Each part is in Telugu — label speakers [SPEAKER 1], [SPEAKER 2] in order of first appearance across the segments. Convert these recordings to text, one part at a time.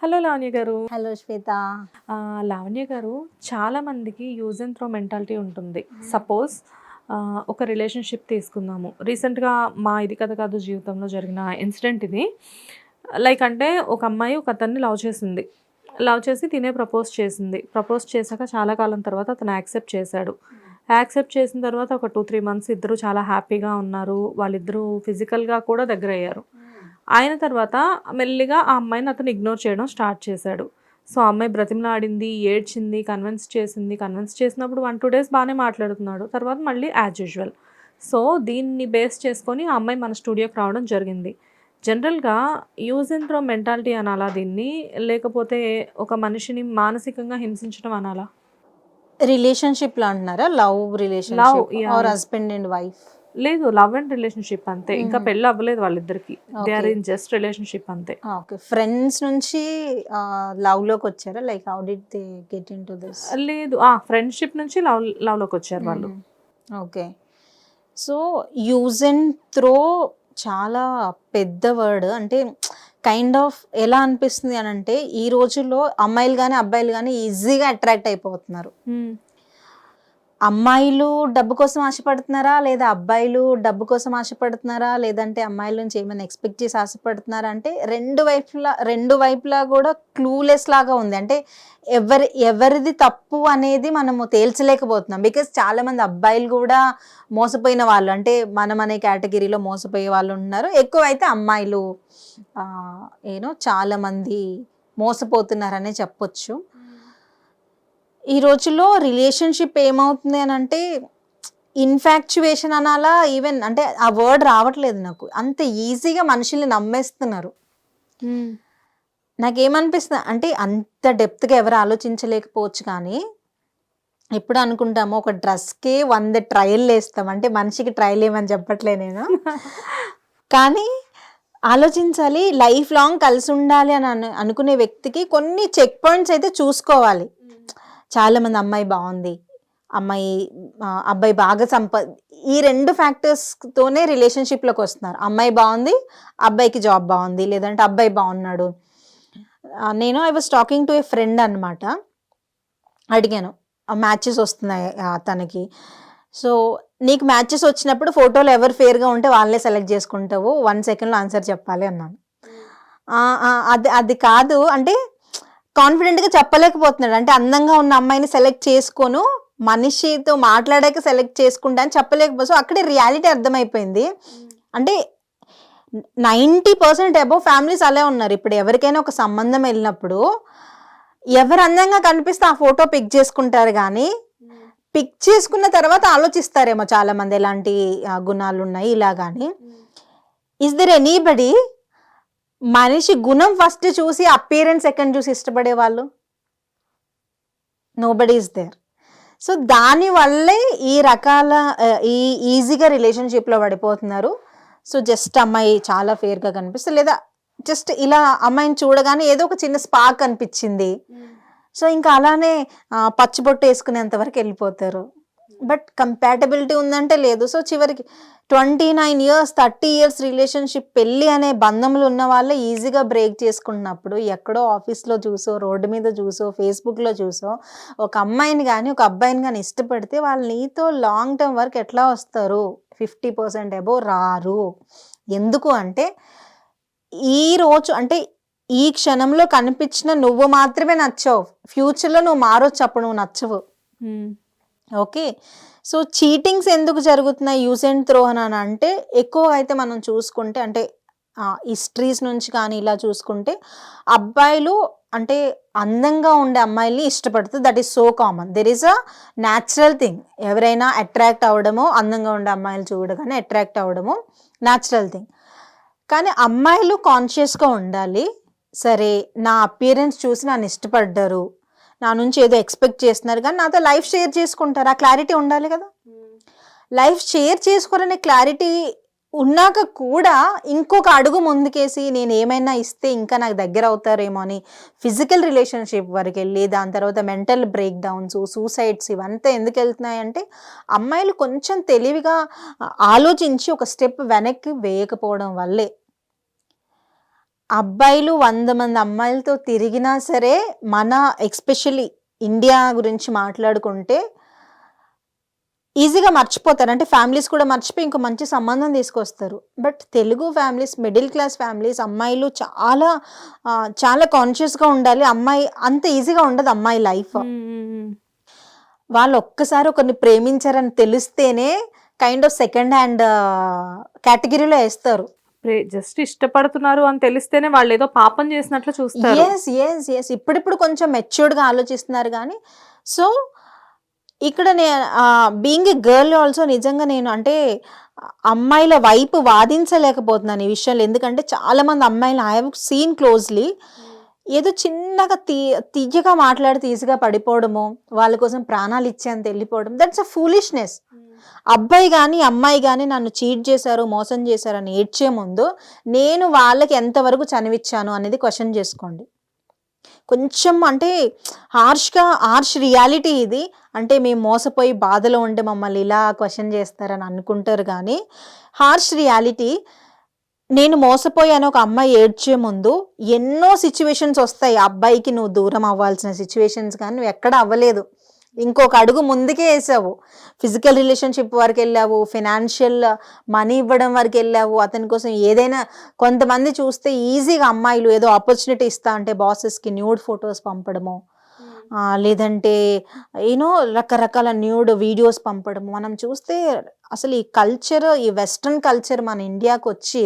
[SPEAKER 1] హలో లావణ్య గారు.
[SPEAKER 2] హలో శ్వేత.
[SPEAKER 1] లావణ్య గారు, చాలా మందికి యూజ్ అండ్ త్రో మెంటాలిటీ ఉంటుంది. సపోజ్ ఒక రిలేషన్షిప్ తీసుకుందాము. రీసెంట్గా మా ఇది కథ కాదు జీవితంలో జరిగిన ఇన్సిడెంట్ ఇది. లైక్ అంటే ఒక అమ్మాయి ఒక అతన్ని లవ్ చేసింది. లవ్ చేసి తినే ప్రపోజ్ చేసింది. ప్రపోజ్ చేశాక చాలా కాలం తర్వాత అతను యాక్సెప్ట్ చేశాడు. యాక్సెప్ట్ చేసిన తర్వాత ఒక 2-3 మంత్స్ ఇద్దరు చాలా హ్యాపీగా ఉన్నారు. వాళ్ళిద్దరూ ఫిజికల్గా కూడా దగ్గర అయ్యారు. అయిన తర్వాత మెల్లిగా ఆ అమ్మాయిని అతను ఇగ్నోర్ చేయడం స్టార్ట్ చేశాడు. సో ఆ అమ్మాయి బ్రతిమలాడింది, ఏడ్చింది, కన్విన్స్ చేసింది. కన్విన్స్ చేసినప్పుడు 1-2 డేస్ బాగానే మాట్లాడుతున్నాడు. తర్వాత మళ్ళీ యాజ్ యూజువల్. సో దీన్ని బేస్ చేసుకొని ఆ అమ్మాయి మన స్టూడియోకి రావడం జరిగింది. జనరల్గా యూజ్ అండ్ త్రో మెంటాలిటీ అనాలా దీన్ని, లేకపోతే ఒక మనిషిని మానసికంగా హింసించడం అనాలా?
[SPEAKER 2] రిలేషన్షిప్ లో అంటున్నారా? Love relationship or husband and wife?
[SPEAKER 1] లేదు, లవ్ అండ్ రిలేషన్షిప్ అంతే. ఇంకా పెళ్ళి అవ్వలేదు వాళ్ళిద్దరికి. They are in just relationship అంతే.
[SPEAKER 2] ఓకే, ఫ్రెండ్స్ నుంచి లవ్ లోకి వచ్చారా? Like how did they get into this?
[SPEAKER 1] లేదు, ఫ్రెండ్షిప్ నుంచి లవ్లోకి వచ్చారు వాళ్ళు.
[SPEAKER 2] Okay, so use and throw చాలా పెద్ద వర్డ్. అంటే కైండ్ ఆఫ్ ఎలా అనిపిస్తుంది అని అంటే, ఈ రోజుల్లో అమ్మాయిలు కానీ అబ్బాయిలు కానీ ఈజీగా అట్రాక్ట్ అయిపోతున్నారు. అమ్మాయిలు డబ్బు కోసం ఆశపడుతున్నారా, లేదా అబ్బాయిలు డబ్బు కోసం ఆశపడుతున్నారా, లేదంటే అమ్మాయిల నుంచి ఏమైనా ఎక్స్పెక్ట్ చేసి ఆశపడుతున్నారా అంటే రెండు వైపులా కూడా క్లూలెస్ లాగా ఉంది. అంటే ఎవరిది తప్పు అనేది మనము తేల్చలేకపోతున్నాం. బికాస్ చాలా మంది అబ్బాయిలు కూడా మోసపోయిన వాళ్ళు, అంటే మనం అనే కేటగిరీలో మోసపోయే వాళ్ళు ఉన్నారు. ఎక్కువైతే అమ్మాయిలు చాలా మంది మోసపోతున్నారనే చెప్పొచ్చు. ఈ రోజుల్లో రిలేషన్షిప్ ఏమవుతుంది అని అంటే, ఇన్ఫాక్చువేషన్ అనాలా, ఈవెన్ అంటే ఆ వర్డ్ రావట్లేదు నాకు. అంత ఈజీగా మనుషుల్ని నమ్మేస్తున్నారు. నాకేమనిపిస్తుంది అంటే, అంత డెప్త్గా ఎవరు ఆలోచించలేకపోవచ్చు. కానీ ఎప్పుడు అనుకుంటామో ఒక డ్రెస్కే 100 ట్రయల్ వేస్తాం. అంటే మనిషికి ట్రయల్ ఏమని చెప్పట్లే నేను, కానీ ఆలోచించాలి. లైఫ్ లాంగ్ కలిసి ఉండాలి అని అనుకునే వ్యక్తికి కొన్ని చెక్ పాయింట్స్ అయితే చూసుకోవాలి. చాలా మంది అమ్మాయి బాగుంది, అబ్బాయి బాగా ఈ 2 ఫ్యాక్టర్స్తోనే రిలేషన్షిప్లోకి వస్తున్నారు. అమ్మాయి బాగుంది, అబ్బాయికి జాబ్ బాగుంది, లేదంటే అబ్బాయి బాగున్నాడు. I was talking to A friend అనమాట. అడిగాను, మ్యాచెస్ వస్తున్నాయి తనకి. సో నీకు మ్యాచెస్ వచ్చినప్పుడు ఫోటోలు ఎవరు ఫేర్గా ఉంటే వాళ్ళే సెలెక్ట్ చేసుకుంటావు, 1 సెకండ్లో ఆన్సర్ చెప్పాలి అన్నాను. అది కాదు అంటే, కాన్ఫిడెంట్గా చెప్పలేకపోతున్నాడు. అంటే అందంగా ఉన్న అమ్మాయిని సెలెక్ట్ చేసుకోను, మనిషితో మాట్లాడాక సెలెక్ట్ చేసుకుంటా అని చెప్పలేకపోతే అక్కడే రియాలిటీ అర్థమైపోయింది. అంటే 90% అబోవ్ ఫ్యామిలీస్ అలా ఉన్నారు. ఇప్పుడు ఎవరికైనా ఒక సంబంధం వెళ్ళినప్పుడు ఎవరు అందంగా కనిపిస్తే ఆ ఫోటో పిక్ చేసుకుంటారు, కానీ పిక్ చేసుకున్న తర్వాత ఆలోచిస్తారేమో చాలా మంది ఎలాంటి గుణాలు ఉన్నాయి ఇలా. కానీ ఇస్ దర్ ఎనీబడి మనిషి గుణం ఫస్ట్ చూసి అపియరెన్స్ సెకండ్ చూసి ఇష్టపడే వాళ్ళు? Nobody is there. సో దానివల్లే ఈ రకాల ఈజీగా రిలేషన్షిప్లో పడిపోతున్నారు. సో జస్ట్ అమ్మాయి చాలా ఫేర్గా కనిపిస్తుంది, లేదా జస్ట్ ఇలా అమ్మాయిని చూడగానే ఏదో ఒక చిన్న స్పార్క్ అనిపించింది, సో ఇంకా అలానే పచ్చిబొట్టు వేసుకునేంత వరకు వెళ్ళిపోతారు. బట్ కంపాటబిలిటీ ఉందంటే లేదు. సో చివరికి 29 years 30 years రిలేషన్షిప్, పెళ్ళి అనే బంధంలో ఉన్న వాళ్ళే ఈజీగా బ్రేక్ చేసుకుంటున్నప్పుడు, ఎక్కడో ఆఫీస్లో చూసో, రోడ్డు మీద చూసో, ఫేస్బుక్లో చూసో ఒక అమ్మాయిని కానీ ఒక అబ్బాయిని కానీ ఇష్టపడితే వాళ్ళు నీతో లాంగ్ టర్మ్ వరకు ఎట్లా వస్తారు? 50% అబోవ్ రారు. ఎందుకు అంటే, ఈ రోజు అంటే ఈ క్షణంలో కనిపించిన నువ్వు మాత్రమే నచ్చావు, ఫ్యూచర్లో నువ్వు మారొచ్చు, అప్పుడు నువ్వు నచ్చవు. ఓకే, సో చీటింగ్స్ ఎందుకు జరుగుతున్నాయి యూజ్ అండ్ త్రో అని అంటే, ఎక్కువ అయితే మనం చూసుకుంటే, అంటే హిస్టరీస్ నుంచి కానీ ఇలా చూసుకుంటే, అబ్బాయిలు అంటే అందంగా ఉండే అమ్మాయిల్ని ఇష్టపడుతుంది. That is so common. There is a natural thing. ఎవరైనా అట్రాక్ట్ అవ్వడమో, అందంగా ఉండే అమ్మాయిలు చూడగానే అట్రాక్ట్ అవ్వడమో న్యాచురల్ థింగ్. కానీ అమ్మాయిలు కాన్షియస్గా ఉండాలి. సరే, నా అపియరెన్స్ చూసి నన్ను ఇష్టపడ్డారు, నా నుంచి ఏదో ఎక్స్పెక్ట్ చేస్తున్నారు, కానీ నాతో లైఫ్ షేర్ చేసుకుంటారు, ఆ క్లారిటీ ఉండాలి కదా. లైఫ్ షేర్ చేసుకోరనే క్లారిటీ ఉన్నాక కూడా ఇంకొక అడుగు ముందుకేసి నేను ఏమైనా ఇస్తే ఇంకా నాకు దగ్గర అవుతారేమో అని ఫిజికల్ రిలేషన్షిప్ వరకు వెళ్ళి, దాని తర్వాత మెంటల్ బ్రేక్ డౌన్స్, సూసైడ్స్, ఇవంతా ఎందుకు వెళ్తున్నాయంటే, అమ్మాయిలు కొంచెం తెలివిగా ఆలోచించి ఒక స్టెప్ వెనక్కి వేయకపోవడం వల్లే. అబ్బాయిలు 100 మంది అమ్మాయిలతో తిరిగినా సరే, మన ఎస్పెషల్లీ ఇండియా గురించి మాట్లాడుకుంటే ఈజీగా మర్చిపోతారు. అంటే ఫ్యామిలీస్ కూడా మర్చిపోయి ఇంకో మంచి సంబంధం తీసుకొస్తారు. But Telugu families, middle class families, అమ్మాయిలు చాలా చాలా కాన్షియస్గా ఉండాలి. అమ్మాయి అంత ఈజీగా ఉండదు అమ్మాయి లైఫ్. వాళ్ళు ఒక్కసారి ఒకరిని ప్రేమించారని తెలిస్తేనే కైండ్ ఆఫ్ సెకండ్ హ్యాండ్ కేటగిరీలో వేస్తారు.
[SPEAKER 1] జస్ట్ ఇష్టపడుతున్నారు అని తెలిస్తేనే వాళ్ళు ఏదో పాపం చేసినట్లు చూస్తారు.
[SPEAKER 2] ఎస్ ఇప్పుడిప్పుడు కొంచెం మెచ్యూర్డ్గా ఆలోచిస్తున్నారు. కానీ సో ఇక్కడ బీయింగ్ ఏ గర్ల్ ఆల్సో నిజంగా నేను అంటే అమ్మాయిల వైపు వాదించలేకపోతున్నాను ఈ విషయంలో. ఎందుకంటే చాలా మంది అమ్మాయిలు ఐ హావ్ సీన్ క్లోజ్లీ ఏదో చిన్నగా తీయగా మాట్లాడితే ఈజీగా పడిపోవడము, వాళ్ళ కోసం ప్రాణాలు ఇచ్చేంత వెళ్ళిపోవడం, దట్స్ అ ఫూలిష్నెస్. అబ్బాయి కానీ అమ్మాయి కానీ నన్ను చీట్ చేశారు, మోసం చేశారు అని ఏడ్చే ముందు నేను వాళ్ళకి ఎంతవరకు చనివిచ్చాను అనేది క్వశ్చన్ చేసుకోండి. కొంచెం అంటే హార్ష్ రియాలిటీ ఇది. అంటే మేము మోసపోయి బాధలో ఉంటే మమ్మల్ని ఇలా క్వశ్చన్ చేస్తారని అనుకుంటారు. కానీ హార్ష్ రియాలిటీ, నేను మోసపోయాను ఒక అమ్మాయి ఏడ్చే ముందు ఎన్నో సిచ్యువేషన్స్ వస్తాయి. అబ్బాయికి నువ్వు దూరం అవ్వాల్సిన సిచ్యువేషన్స్ కానీ నువ్వు ఎక్కడ అవ్వలేదు, ఇంకొక అడుగు ముందుకే వేసావు. ఫిజికల్ రిలేషన్షిప్ వరకు వెళ్ళావు, ఫినాన్షియల్ మనీ ఇవ్వడం వరకు వెళ్ళావు అతని కోసం. ఏదైనా కొంతమంది చూస్తే ఈజీగా అమ్మాయిలు ఏదో ఆపర్చునిటీ ఇస్తా అంటే బాసెస్కి న్యూడ్ ఫొటోస్ పంపడము, లేదంటే యూనో రకరకాల న్యూడ్ వీడియోస్ పంపడము. మనం చూస్తే అసలు ఈ కల్చర్, ఈ వెస్ట్రన్ కల్చర్ మన ఇండియాకి వచ్చి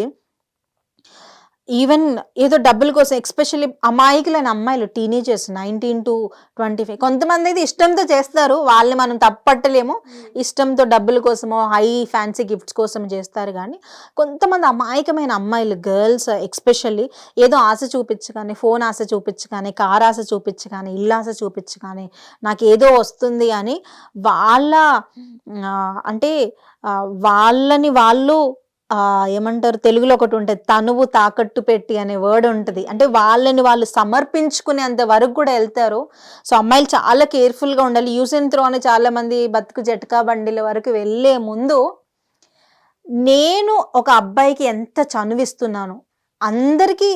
[SPEAKER 2] ఈవెన్ ఏదో డబ్బుల కోసం, ఎస్పెషల్లీ అమాయకులైన అమ్మాయిలు, టీనేజర్స్ 19 to 25, కొంతమంది అయితే ఇష్టంతో చేస్తారు, వాళ్ళని మనం తప్పట్టలేము. ఇష్టంతో డబ్బుల కోసమో హై ఫ్యాన్సీ గిఫ్ట్స్ కోసం చేస్తారు. కానీ కొంతమంది అమాయకమైన అమ్మాయిలు, గర్ల్స్ ఎస్పెషల్లీ ఏదో ఆశ చూపించగానే, ఫోన్ ఆశ చూపించగానే, కార్ ఆశ చూపించగానే, ఇల్లు ఆశ చూపించగానే, నాకు ఏదో వస్తుంది అని వాళ్ళ అంటే వాళ్ళని వాళ్ళు ఏమంటారు, తెలుగులో ఒకటి ఉంటుంది, తనువు తాకట్టు పెట్టి అనే వర్డ్ ఉంటుంది. అంటే వాళ్ళని వాళ్ళు సమర్పించుకునేంత వరకు కూడా వెళ్తారు. సో అమ్మాయిలు చాలా కేర్ఫుల్గా ఉండాలి. యూస్ అండ్ త్రో అని చాలా మంది బతుకు జట్కా బండిల వరకు వెళ్ళే ముందు నేను ఒక అబ్బాయికి ఎంత చనువిస్తున్నాను, అందరికీ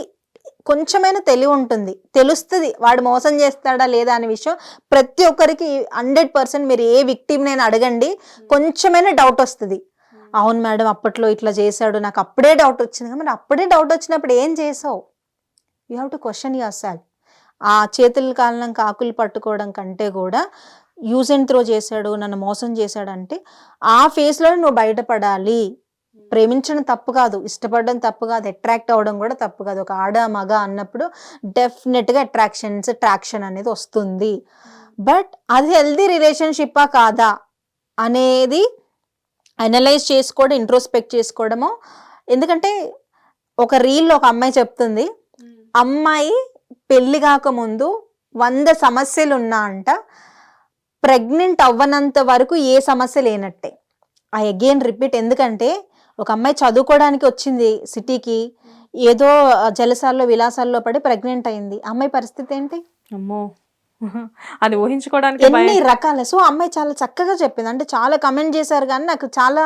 [SPEAKER 2] కొంచెమైనా తెలివి ఉంటుంది, తెలుస్తుంది వాడు మోసం చేస్తాడా లేదా అనే విషయం. ప్రతి ఒక్కరికి 100% మీరు ఏ విక్టిమ్నైనా అడగండి, కొంచెమైనా డౌట్ వస్తుంది. అవును మేడం అప్పట్లో ఇట్లా చేశాడు, నాకు అప్పుడే డౌట్ వచ్చింది. మరి అప్పుడే డౌట్ వచ్చినప్పుడు ఏం చేసావు? You have to question your self. ఆ చేతుల కాలం కాకులు పట్టుకోవడం కంటే కూడా యూజ్ అండ్ త్రో చేశాడు, నన్ను మోసం చేశాడంటే ఆ ఫేస్లో నువ్వు బయటపడాలి. ప్రేమించడం తప్పు కాదు, ఇష్టపడడం తప్పు కాదు, అట్రాక్ట్ అవ్వడం కూడా తప్పు కాదు. ఒక ఆడ మగ అన్నప్పుడు డెఫినెట్గా ట్రాక్షన్ అనేది వస్తుంది. బట్ అది హెల్దీ రిలేషన్షిప్పా కాదా అనేది అనలైజ్ చేసుకోవడం, ఇంట్రోస్పెక్ట్ చేసుకోవడము. ఎందుకంటే ఒక రీల్లో ఒక అమ్మాయి చెప్తుంది, అమ్మాయి పెళ్లి కాకముందు 100 సమస్యలు ఉన్నా అంట, ప్రెగ్నెంట్ అవ్వనంత వరకు ఏ సమస్య లేనట్టే. ఐ అగైన్ రిపీట్, ఎందుకంటే ఒక అమ్మాయి చదువుకోవడానికి వచ్చింది సిటీకి, ఏదో జలసాల్లో విలాసాల్లో పడి ప్రెగ్నెంట్ అయింది. అమ్మాయి పరిస్థితి ఏంటి?
[SPEAKER 1] అమ్మో, అది ఊహించుకోవడానికి
[SPEAKER 2] ఎన్ని రకాల. సో అమ్మాయి చాలా చక్కగా చెప్పింది. అంటే చాలా కమెంట్ చేశారు కానీ నాకు చాలా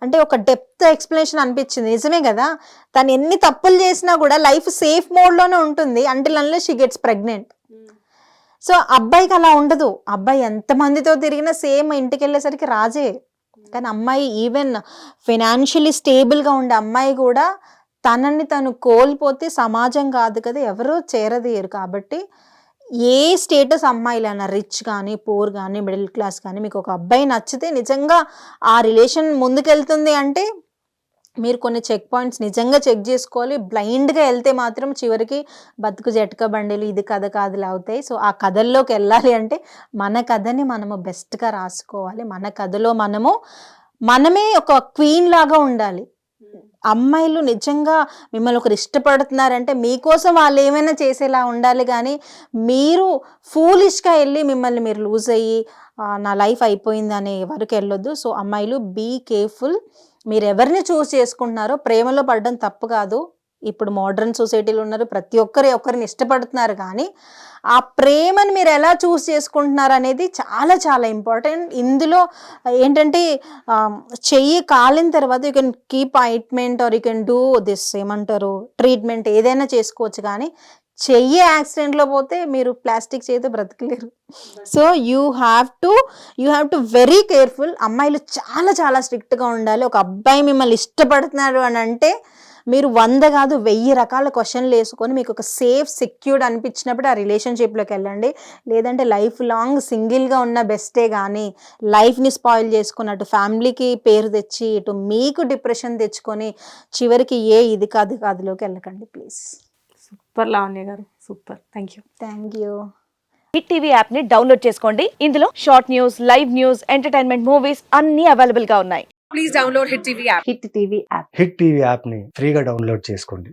[SPEAKER 2] అంటే ఒక డెప్త్ ఎక్స్ప్లెనేషన్ అనిపించింది. నిజమే కదా, తను ఎన్ని తప్పులు చేసినా కూడా లైఫ్ సేఫ్ మోడ్లోనే ఉంటుంది until unless she gets pregnant. So అబ్బాయికి అలా ఉండదు. అబ్బాయి ఎంతమందితో తిరిగినా సేమ్ ఇంటికి వెళ్ళేసరికి రాజే. కానీ అమ్మాయి ఈవెన్ ఫైనాన్షియలీ స్టేబుల్గా ఉండే అమ్మాయి కూడా తనని తను కోల్పోతే సమాజం కాదు కదా ఎవరూ చేరదీయరు. కాబట్టి ఏ స్టేటస్ అమ్మాయిలైనా, రిచ్ కానీ, పూర్ కానీ, మిడిల్ క్లాస్ కానీ, మీకు ఒక అబ్బాయి నచ్చితే నిజంగా ఆ రిలేషన్ ముందుకెళ్తుంది అంటే మీరు కొన్ని చెక్ పాయింట్స్ నిజంగా చెక్ చేసుకోవాలి. బ్లైండ్గా వెళ్తే మాత్రం చివరికి బతుకు జట్కా బండిలు ఇది కథ కాదులు అవుతాయి. సో ఆ కథల్లోకి వెళ్ళాలి అంటే మన కథని మనము బెస్ట్గా రాసుకోవాలి. మన కథలో మనమే ఒక క్వీన్ లాగా ఉండాలి. అమ్మాయిలు నిజంగా మిమ్మల్ని ఒకరు ఇష్టపడుతున్నారంటే మీకోసం వాళ్ళు ఏమైనా చేసేలా ఉండాలి. కానీ మీరు ఫూలిష్గా వెళ్ళి మిమ్మల్ని మీరు లూజ్ అయ్యి నా లైఫ్ అయిపోయింది అనే వరకు వెళ్ళొద్దు. సో అమ్మాయిలు బీ కేర్ఫుల్. మీరు ఎవరిని చూస్ చేసుకుంటున్నారో, ప్రేమలో పడడం తప్పు కాదు. ఇప్పుడు మోడర్న్ సొసైటీలో ఉన్నారు, ప్రతి ఒక్కరిని ఇష్టపడుతున్నారు, కానీ ఆ ప్రేమను మీరు ఎలా చూస్ చేసుకుంటున్నారు అనేది చాలా చాలా ఇంపార్టెంట్. ఇందులో ఏంటంటే చెయ్యి కాలిన తర్వాత you can keep ointment or you can do this ఏమంటారు ట్రీట్మెంట్ ఏదైనా చేసుకోవచ్చు, కానీ చెయ్యి యాక్సిడెంట్లో పోతే మీరు ప్లాస్టిక్ చేతితో బ్రతకలేరు. So you have to very careful. అమ్మాయిలు చాలా చాలా స్ట్రిక్ట్గా ఉండాలి. ఒక అబ్బాయి మిమ్మల్ని ఇష్టపడుతున్నాడు అని అంటే మీరు 100 కాదు 1000 రకాల క్వశ్చన్లు వేసుకొని మీకు ఒక సేఫ్ సెక్యూర్డ్ అనిపించినప్పుడు ఆ రిలేషన్షిప్లోకి వెళ్ళండి. లేదంటే లైఫ్ లాంగ్ సింగిల్గా ఉన్న బెస్టే, కానీ లైఫ్ని స్పాయిల్ చేసుకుని అటు ఫ్యామిలీకి పేరు తెచ్చి ఇటు మీకు డిప్రెషన్ తెచ్చుకొని చివరికి ఇది కాదులోకి వెళ్ళకండి ప్లీజ్.
[SPEAKER 1] సూపర్ లావణ్య గారు, super. Thank you.
[SPEAKER 3] Hit TV app ని డౌన్లోడ్ చేసుకోండి. ఇందులో short news, live news, entertainment movies అన్ని అవైలబుల్ గా ఉన్నాయి.
[SPEAKER 4] Please download Hit TV app.
[SPEAKER 2] Hit TV app.
[SPEAKER 5] Hit TV యాప్ని ఫ్రీగా డౌన్లోడ్ చేసుకోండి.